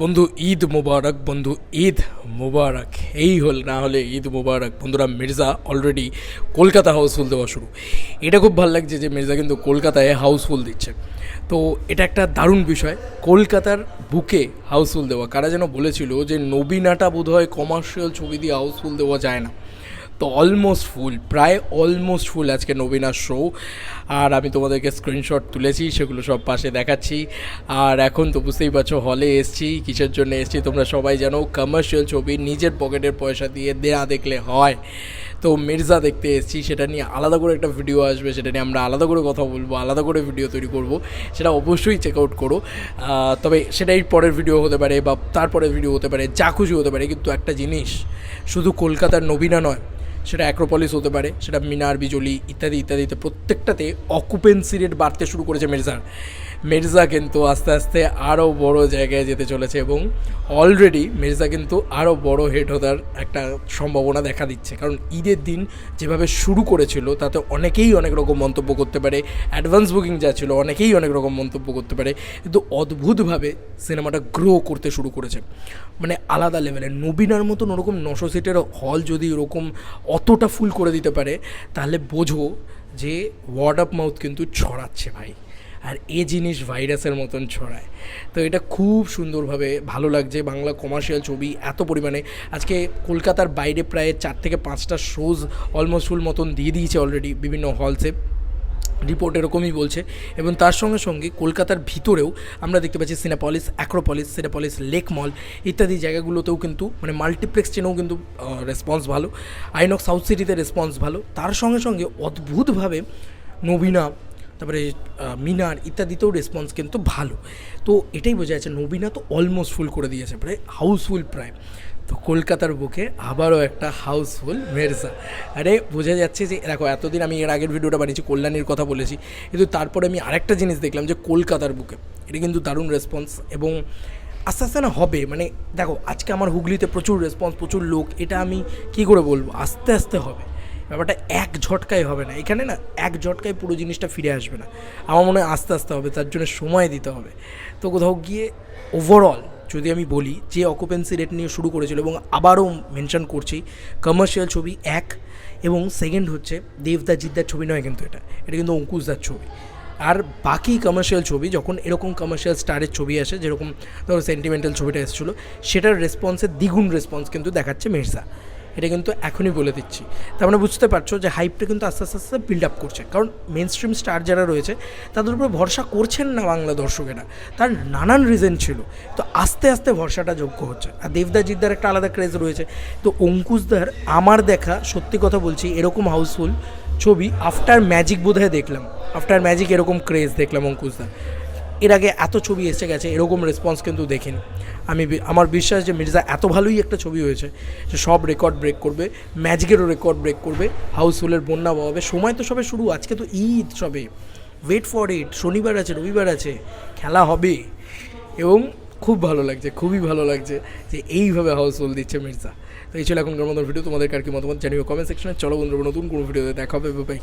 বন্ধু ঈদ মোবারক, বন্ধু ঈদ মোবারক। এই না হলে ঈদ মোবারক। বন্ধুরা, মির্জা অলরেডি কলকাতা হাউসফুল দেওয়া শুরু। এটা খুব ভালো লাগছে যে মির্জা কিন্তু কলকাতায় হাউসফুল দিচ্ছে। তো এটা একটা দারুণ বিষয়, কলকাতার বুকে হাউসফুল দেওয়া। কারা যেন বলেছিল যে নবীনাটা বোধহয় কমার্শিয়াল ছবি দিয়ে হাউসফুল দেওয়া যায় না। তো অলমোস্ট ফুল, প্রায় অলমোস্ট ফুল আজকে নবীনার শো। আর আমি তোমাদেরকে স্ক্রিনশট তুলেছি, সেগুলো সব পাশে দেখাচ্ছি। আর এখন তো বুঝতেই পারছো হলে এসছি, কিসের জন্য এসছি তোমরা সবাই জানো। কমার্শিয়াল ছবি নিজের পকেটের পয়সা দিয়ে দেয়া দেখলে হয়। তো মির্জা দেখতে এসেছি, সেটা নিয়ে আলাদা করে একটা ভিডিও আসবে, সেটা নিয়ে আমরা আলাদা করে কথা বলবো, আলাদা করে ভিডিও তৈরি করব। সেটা অবশ্যই চেক আউট করো। তবে সেটাই পরের ভিডিও হতে পারে বা তারপরের ভিডিও হতে পারে, যা খুশি হতে পারে। কিন্তু একটা জিনিস, শুধু কলকাতার নবীনা নয়, সেটা অ্যাক্রোপলিস হতে পারে, সেটা মিনার, বিজলি ইত্যাদি ইত্যাদিতে প্রত্যেকটাতে অকুপেন্সি রেট বাড়তে শুরু করেছে মির্জা কিন্তু আস্তে আস্তে আরও বড় জায়গায় যেতে চলেছে এবং অলরেডি মির্জা কিন্তু আরও বড় হেড হওয়ার একটা সম্ভাবনা দেখা দিচ্ছে। কারণ ঈদের দিন যেভাবে শুরু করেছিল তাতে অনেকেই অনেক রকম মন্তব্য করতে পারে, অ্যাডভান্স বুকিং যা ছিল অনেকেই অনেক রকম মন্তব্য করতে পারে, কিন্তু অদ্ভুতভাবে সিনেমাটা গ্রো করতে শুরু করেছে। মানে আলাদা লেভেলের নবীনার মতন ওরকম 900 সিটের হল যদি ওরকম অতটা ফুল করে দিতে পারে, তাহলে বোঝো যে ওয়ার্ড অফ মাউথ কিন্তু ছড়াচ্ছে ভাই। আর এ জিনিস ভাইরাসের মতন ছড়ায়। তো এটা খুব সুন্দরভাবে ভালো লাগছে। বাংলা কমার্শিয়াল ছবি এত পরিমাণে আজকে কলকাতার বাইরে প্রায় 4 থেকে 5টা শোজ অলমোস্ট ফুল মতন দিয়ে দিয়েছে অলরেডি বিভিন্ন হলসে, রিপোর্ট এরকমই বলছে। এবং তার সঙ্গে সঙ্গে কলকাতার ভিতরেও আমরা দেখতে পাচ্ছি সিনেপলিস, সিনেপলিস লেক মল ইত্যাদি জায়গাগুলোতেও কিন্তু মানে মাল্টিপ্লেক্স চেনেও কিন্তু রেসপন্স ভালো। আইনক্স সাউথ সিটিতে রেসপন্স ভালো। তার সঙ্গে সঙ্গে অদ্ভুতভাবে নবীনা, তারপরে মিনার ইত্যাদিতেও রেসপন্স কিন্তু ভালো। তো এটাই বোঝা যাচ্ছে নবীনা তো অলমোস্ট ফুল করে দিয়েছে, প্রায় হাউসফুল প্রায়। তো কলকাতার বুকে আবারও একটা হাউসফুল মির্জা। আরে বোঝা যাচ্ছে যে দেখো, এতদিন আমি এর আগের ভিডিওটা বানিয়েছি, কল্যাণীর কথা বলেছি, কিন্তু তারপরে আমি আরেকটা জিনিস দেখলাম যে কলকাতার বুকে এটা কিন্তু দারুণ রেসপন্স। এবং আস্তে আস্তে না হবে, মানে দেখো আজকে আমার হুগলিতে প্রচুর রেসপন্স, প্রচুর লোক, এটা আমি কী করে বলবো, আস্তে আস্তে হবে ব্যাপারটা, এক ঝটকায় হবে না। এখানে না এক ঝটকায় পুরো জিনিসটা ফিরে আসবে না, আমার মনে হয় আস্তে আস্তে হবে, তার জন্য সময় দিতে হবে। তো কোথাও গিয়ে ওভারঅল যদি আমি বলি, যে অকুপেন্সি রেট নিয়ে শুরু করেছিল, এবং আবারও মেনশন করছি কমার্শিয়াল ছবি এক, এবং সেকেন্ড হচ্ছে দেবদা জিদ্দার ছবি নয়, কিন্তু এটা কিন্তু অঙ্কুশদার ছবি। আর বাকি কমার্শিয়াল ছবি যখন এরকম কমার্শিয়াল স্টারের ছবি আসে, যেরকম ধরো সেন্টিমেন্টাল ছবিটা এসেছিলো, সেটার রেসপন্সের দ্বিগুণ রেসপন্স কিন্তু দেখাচ্ছে মির্জা। এটা কিন্তু এখনই বলে দিচ্ছি। তার মানে বুঝতে পারছো যে হাইপটা কিন্তু আস্তে আস্তে আস্তে বিল্ড আপ করছে। কারণ মেন স্ট্রিম স্টার যারা রয়েছে তাদের উপরে ভরসা করছেন না বাংলা দর্শকেরা, তার নানান রিজন ছিল। তো আস্তে আস্তে ভরসাটা যোগ্য হচ্ছে। আর দেবদা জিদ্দার একটা আলাদা ক্রেজ রয়েছে। তো অঙ্কুশদার আমার দেখা, সত্যি কথা বলছি, এরকম হাউসফুল ছবি আফটার ম্যাজিক বোধহয় দেখলাম। আফটার ম্যাজিক এরকম ক্রেজ দেখলাম অঙ্কুশদার। এর আগে এত ছবি এসে গেছে, এরকম রেসপন্স কিন্তু দেখিনি। আমার বিশ্বাস যে মির্জা এত ভালোই একটা ছবি হয়েছে যে সব রেকর্ড ব্রেক করবে, ম্যাজিকেরও রেকর্ড ব্রেক করবে, হাউসফুলের বন্যা বওয়াবে। সময় তো সবে শুরু, আজকে তো ঈদ সবে, ওয়েট ফর ইট। শনিবার আছে, রবিবার আছে, খেলা হবে। এবং খুব ভালো লাগছে, খুবই ভালো লাগছে যে এইভাবে হাউসফুল দিচ্ছে মির্জা। তো এই ছিল এখনকার মতো ভিডিও। তোমাদের আর কি মতামত জানিও কমেন্ট সেকশনে। চলো বন্ধুরা, নতুন কোনো ভিডিওতে দেখা হবে, বাই।